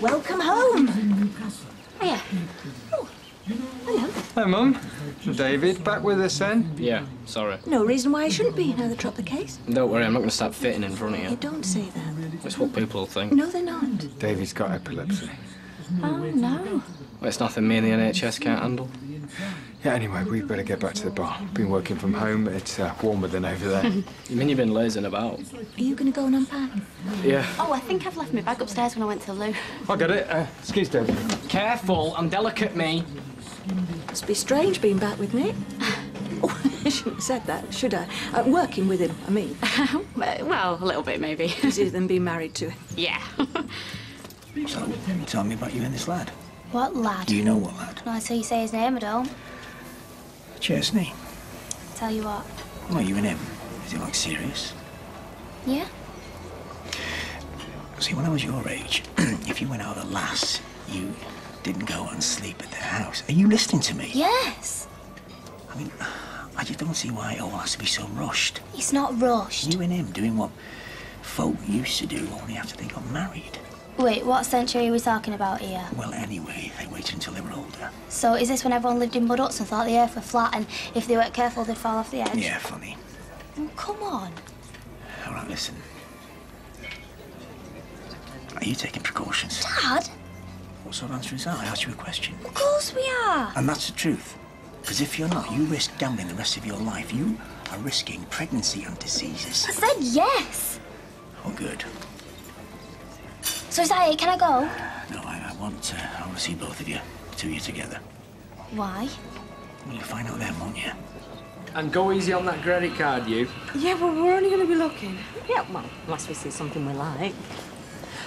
Welcome home. Hiya. Oh, hello. Hi, Mum. David, back with us then? Yeah, sorry. No reason why I shouldn't be now they dropped the case. Don't worry, I'm not going to start fitting in front of you. You don't say that. It's what people will think. No, they're not. David's got epilepsy. Oh, no. Well, it's nothing me and the NHS can't handle. Yeah, anyway, we better get back to the bar. Been working from home. It's warmer than over there. You mean you've been lazing about? Are you going to go and unpack? Yeah. Oh, I think I've left my bag upstairs when I went to the loo. I got it. Excuse David. Careful, I'm delicate, me. Must be strange being back with me. Oh, I shouldn't have said that, should I? Working with him, I mean. Well, a little bit, maybe. Easier than being married to him. Yeah. So, tell me about you and this lad. What lad? Do you know what lad? Not until you say his name, I don't. Chesney. Tell you what. Well, you and him. Is he, like, serious? Yeah? See, when I was your age, if you went out with a lass, you didn't go and sleep at their house. Are you listening to me? Yes. I mean, I just don't see why it all has to be so rushed. It's not rushed. You and him doing what folk used to do only after they got married. Wait, what century are we talking about here? Well, anyway, they waited until they were older. So is this when everyone lived in mud huts and thought the earth were flat and if they weren't careful they'd fall off the edge? Yeah, funny. Oh, come on. All right, listen. Are you taking precautions? Dad? What sort of answer is that? I asked you a question. Of course we are. And that's the truth. Because if you're not, you risk gambling the rest of your life. You are risking pregnancy and diseases. I said yes. Oh, good. So is that it? Can I go? No, I want to see both of you, two of you together. Why? Well, you'll find out then, won't you? And go easy on that credit card, you. Yeah, well, we're only going to be looking. Yeah, well, unless we see something we like.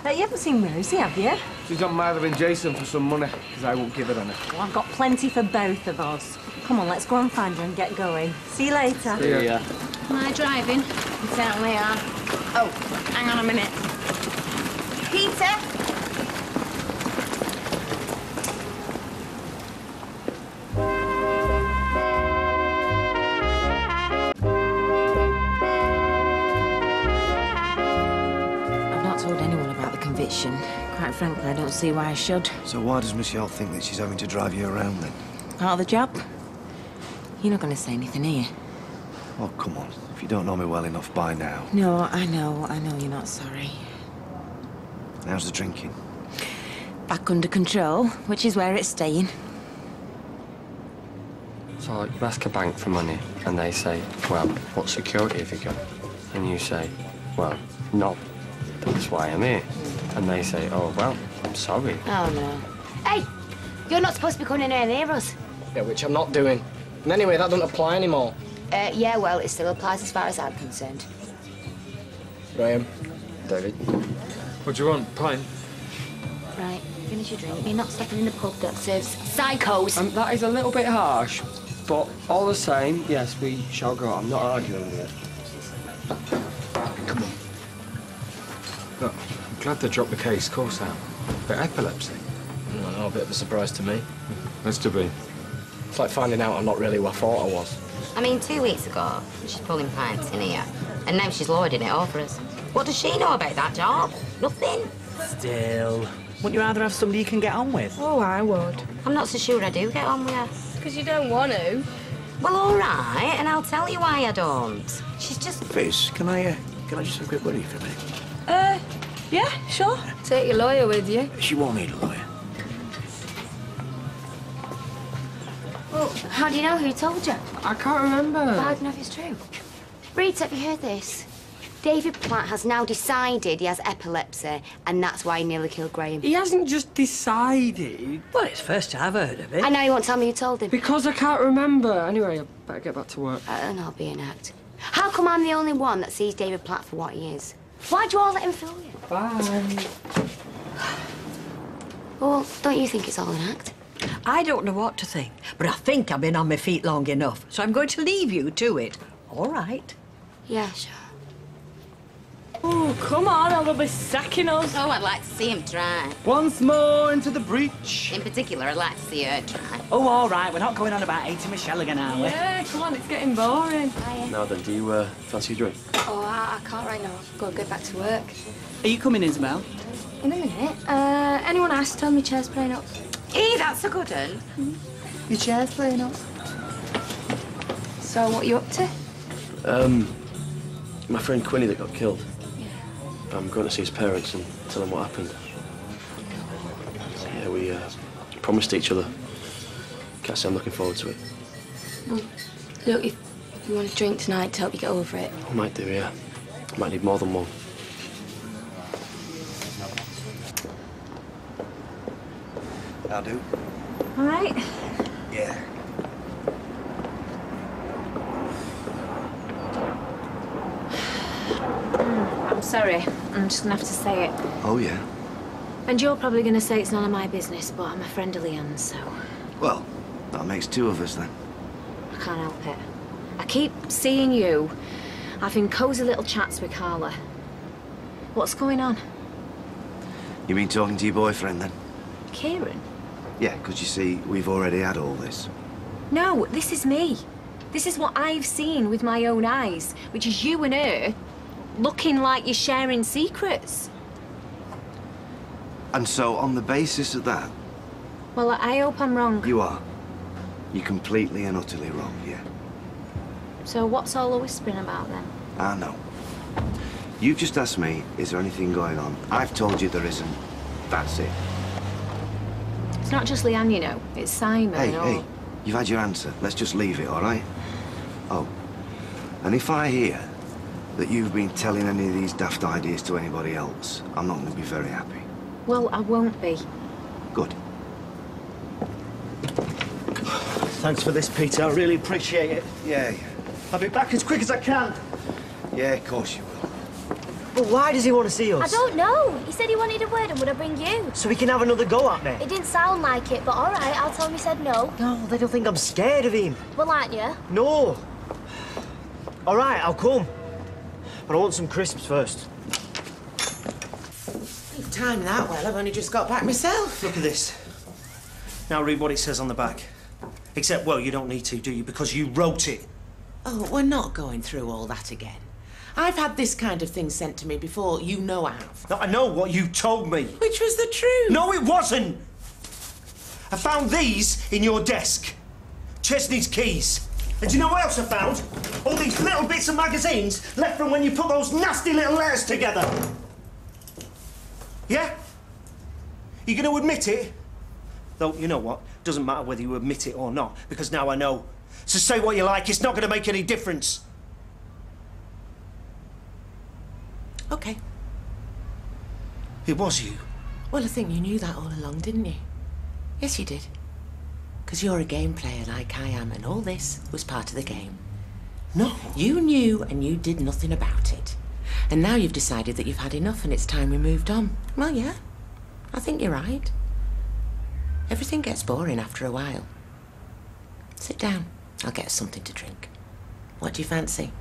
You haven't seen Rosie, have you? She's on Martha and Jason for some money, because I won't give it on her. Well, I've got plenty for both of us. Come on, let's go and find her and get going. See you later. See ya. Am I driving? You certainly are. Oh, hang on a minute. Peter? I've not told anyone about the conviction. Quite frankly, I don't see why I should. So why does Michelle think that she's having to drive you around then? Part of the job. You're not going to say anything, are you? Oh, come on. If you don't know me well enough by now. No, I know you're not sorry. How's the drinking? Back under control, which is where it's staying. So you ask a bank for money and they say, well, what security have you got? And you say, well, no, that's why I'm here. And they say, oh, well, I'm sorry. Oh, no. Hey! You're not supposed to be coming in here near us. Yeah, which I'm not doing. And anyway, that doesn't apply anymore. Yeah, well, it still applies as far as I'm concerned. Graham. David. What do you want? Pint? Right, finish your drink. You're not stopping in the pub that serves psychos. That is a little bit harsh, but all the same, yes, we shall go. I'm not arguing with it. Come on. Look, I'm glad they dropped the case, of course now. But epilepsy? I know, a bit of a surprise to me. Has to be. It's like finding out I'm not really who I thought I was. I mean, 2 weeks ago, she's pulling pints in here, and now she's lording it over us. What does she know about that job? Nothing. Still, wouldn't you rather have somebody you can get on with? Oh, I would. I'm not so sure I do get on with her. Because you don't want to. Well, all right, and I'll tell you why I don't. She's just... Fizz, can I just have a quick word for a minute? Yeah, sure. Take your lawyer with you. She won't need a lawyer. Well, how do you know who told you? I can't remember. Well, how do you know if it's true? Reed, have you heard this? David Platt has now decided he has epilepsy, and that's why he nearly killed Graham. He hasn't just decided. Well, it's first I've heard of it. I know you won't tell me who told him. Because I can't remember. Anyway, I better get back to work. And I'll be an act. How come I'm the only one that sees David Platt for what he is? Why'd you all let him fool you? Bye. Well, don't you think it's all an act? I don't know what to think, but I think I've been on my feet long enough, so I'm going to leave you to it. All right? Yeah, sure. Oh, come on, or they'll be sacking us. Oh, I'd like to see him try. Once more into the breach. In particular, I'd like to see her try. Oh, all right, we're not going on about 80 Michelle again, are we? Yeah, come on, it's getting boring. Now then, do you fancy a drink? Oh, I can't right now. I've got to get back to work. Are you coming, Isabel? In a minute. Anyone asked? Tell me chair's playing up. That's a good one. Your chair's playing up. So, what are you up to? My friend Quinny that got killed. I'm going to see his parents and tell them what happened. Yeah, we promised each other. Can't say I'm looking forward to it. Well, look, if you want a drink tonight to help you get over it. I might do, yeah. I might need more than one. I'll do. All right. Yeah. I'm sorry. I'm just gonna have to say it. Oh, yeah? And you're probably gonna say it's none of my business, but I'm a friend of Leon's, so Well, that makes two of us then. I can't help it. I keep seeing you having cosy little chats with Carla. What's going on? You mean talking to your boyfriend then? Kieran? Yeah, because you see, we've already had all this. No, this is me. This is what I've seen with my own eyes, which is you and her looking like you're sharing secrets. And so, on the basis of that, Well, I hope I'm wrong. you are. You're completely and utterly wrong, yeah. So what's all the whispering about then? I know. You've just asked me, is there anything going on? I've told you there isn't. That's it. It's not just Leanne, you know. It's Simon. Hey, you've had your answer. Let's just leave it, all right? Oh, and if I hear that you've been telling any of these daft ideas to anybody else, I'm not going to be very happy. Well, I won't be. Good. Thanks for this, Peter. I really appreciate it. Yeah. I'll be back as quick as I can. Yeah, of course you will. But why does he want to see us? I don't know. He said he wanted a word and would I bring you? So we can have another go at me? It didn't sound like it, but all right, I'll tell him he said no. No, they don't think I'm scared of him. Well, aren't you? No. All right, I'll come. But I want some crisps first. You've timed that well. I've only just got back myself. Look at this. Now read what it says on the back. Except, well, you don't need to, do you? Because you wrote it. Oh, we're not going through all that again. I've had this kind of thing sent to me before. You know I have. No, I know what you told me. Which was the truth. No, it wasn't. I found these in your desk. Chesney's keys. And do you know what else I found? All these little bits of magazines left from when you put those nasty little letters together. Yeah? You going to admit it? Though, you know what? Doesn't matter whether you admit it or not, because now I know. So say what you like, it's not going to make any difference. OK. It was you. Well, I think you knew that all along, didn't you? Yes, you did. Because you're a game player like I am, and all this was part of the game. No. You knew, and you did nothing about it. And now you've decided that you've had enough and it's time we moved on. Well, yeah. I think you're right. Everything gets boring after a while. Sit down. I'll get us something to drink. What do you fancy?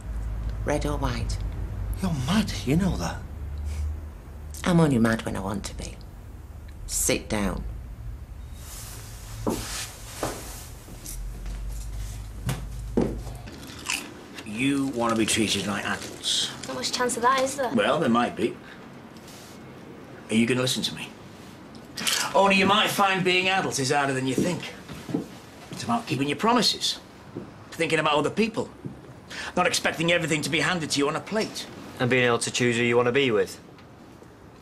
Red or white? You're mad, you know that. I'm only mad when I want to be. Sit down. You want to be treated like adults. Not much chance of that, is there? Well, there might be. Are you going to listen to me? Only you might find being adult is harder than you think. It's about keeping your promises, thinking about other people, not expecting everything to be handed to you on a plate. And being able to choose who you want to be with.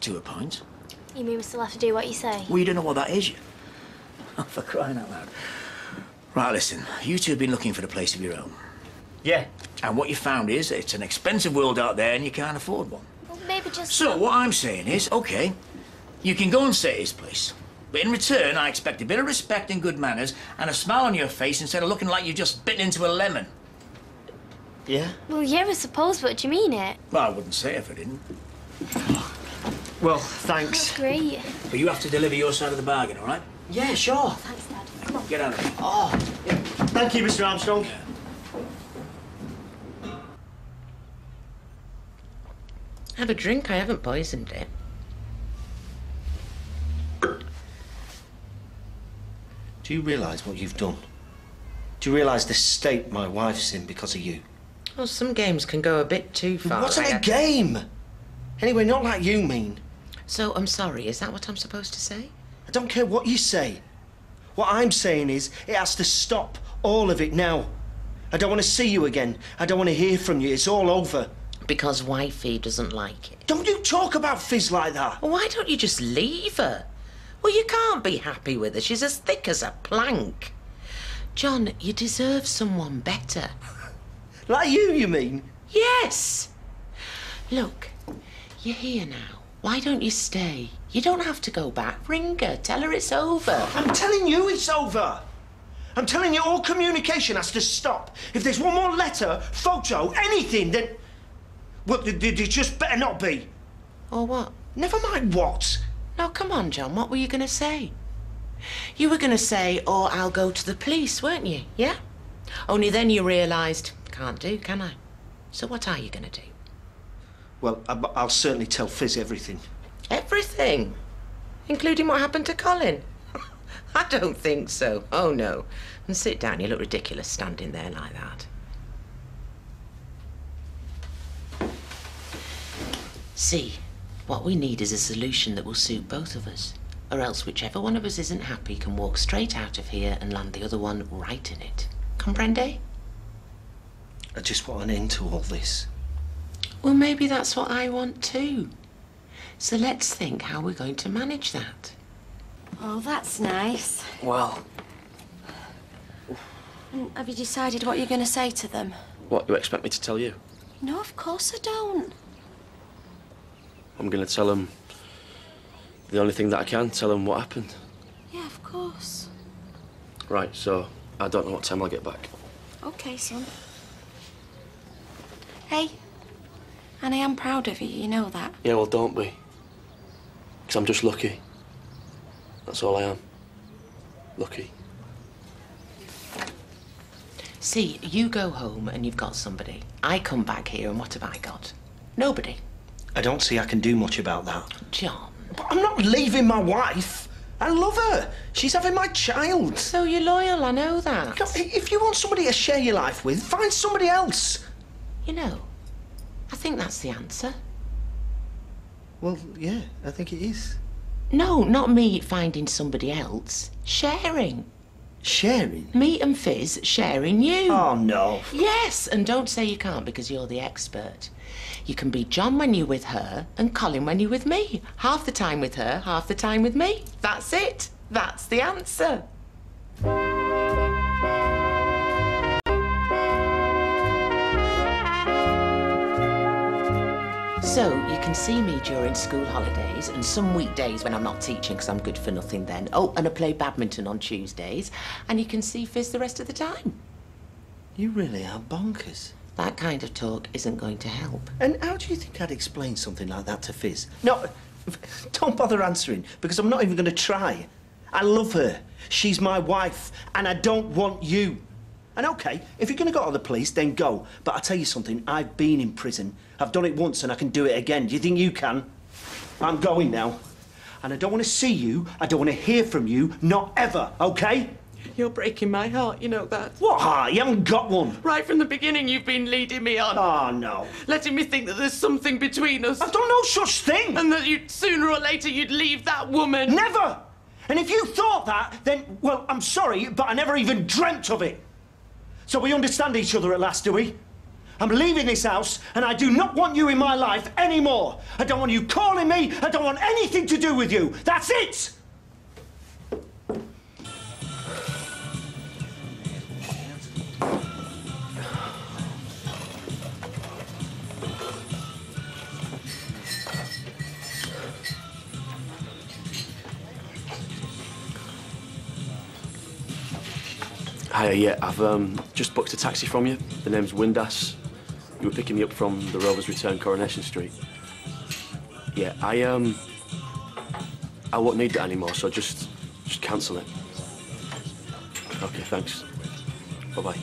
To a point. You mean we still have to do what you say? Well, you don't know what that is yet. Oh, for crying out loud. Right, listen. You two have been looking for a place of your own. Yeah. And what you found is it's an expensive world out there and you can't afford one. Well, maybe just... So, what I'm saying is, OK, you can go and stay at his place. But in return, I expect a bit of respect and good manners and a smile on your face instead of looking like you've just bitten into a lemon. Yeah? Well, yeah, I suppose, but do you mean it? Well, I wouldn't say it if I didn't. Well, thanks. That's great. But you have to deliver your side of the bargain, all right? Yeah, sure. Thanks, Dad. Come on. Get out of here. Oh, yeah. Thank you, Mr. Armstrong. Yeah. Have a drink. I haven't poisoned it. Do you realise what you've done? Do you realise the state my wife's in because of you? Well, some games can go a bit too far. It wasn't a game! Anyway, not like you mean. So, I'm sorry, is that what I'm supposed to say? I don't care what you say. What I'm saying is, it has to stop. All of it now. I don't want to see you again. I don't want to hear from you. It's all over. Because wifey doesn't like it. Don't you talk about Fizz like that. Well, why don't you just leave her? Well, you can't be happy with her. She's as thick as a plank. John, you deserve someone better. Like you mean? Yes. Look, you're here now. Why don't you stay? You don't have to go back. Ring her. Tell her it's over. I'm telling you it's over. I'm telling you all communication has to stop. If there's one more letter, photo, anything, then... Well, there just better not be. Or what? Never mind what. No, come on, John. What were you going to say? You were going to say, or I'll go to the police, weren't you? Yeah? Only then you realised, can't do, can I? So what are you going to do? Well, I'll certainly tell Fizz everything. Everything? Including what happened to Colin? I don't think so. Oh, no. And sit down. You look ridiculous standing there like that. See, what we need is a solution that will suit both of us. Or else whichever one of us isn't happy can walk straight out of here and land the other one right in it. Comprende? I just want an end to all this. Well, maybe that's what I want too. So let's think how we're going to manage that. Oh, that's nice. Well, Have you decided what you're going to say to them? what, you expect me to tell you? No, of course I don't. I'm going to tell them the only thing that I can, tell them what happened. Yeah, of course. Right, so I don't know what time I'll get back. Okay, son. Hey, and I am proud of you, you know that. Yeah, well, don't be. Because I'm just lucky. That's all I am. Lucky. See, you go home and you've got somebody. I come back here and what have I got? Nobody. I don't see I can do much about that. John. But I'm not leaving my wife. I love her. She's having my child. So you're loyal, I know that. If you want somebody to share your life with, find somebody else. You know, I think that's the answer. Well, yeah, I think it is. No, not me finding somebody else. Sharing. Sharing? Me and Fizz sharing you. Oh, no. Yes, and don't say you can't because you're the expert. You can be John when you're with her and Colin when you're with me. Half the time with her, half the time with me. That's it. That's the answer. So, you can see me during school holidays and some weekdays when I'm not teaching because I'm good for nothing then. Oh, and I play badminton on Tuesdays. And you can see Fizz the rest of the time. You really are bonkers. That kind of talk isn't going to help. And how do you think I'd explain something like that to Fizz? No, don't bother answering, because I'm not even going to try. I love her. She's my wife, and I don't want you. And OK, if you're going to go to the police, then go. But I'll tell you something, I've been in prison. I've done it once and I can do it again. Do you think you can? I'm going now. And I don't want to see you, I don't want to hear from you, not ever, OK? You're breaking my heart, you know that. What heart? You haven't got one. Right from the beginning, you've been leading me on. Oh, no. Letting me think that there's something between us. I've done no such thing. And that sooner or later you'd leave that woman. Never! And if you thought that, then, well, I'm sorry, but I never even dreamt of it. So we understand each other at last, do we? I'm leaving this house, and I do not want you in my life anymore. I don't want you calling me. I don't want anything to do with you. That's it! Hiya, yeah, I've just booked a taxi from you. The name's Windass. You were picking me up from the Rovers Return, Coronation Street. Yeah, I won't need that anymore, so just cancel it. Okay, thanks. Bye-bye.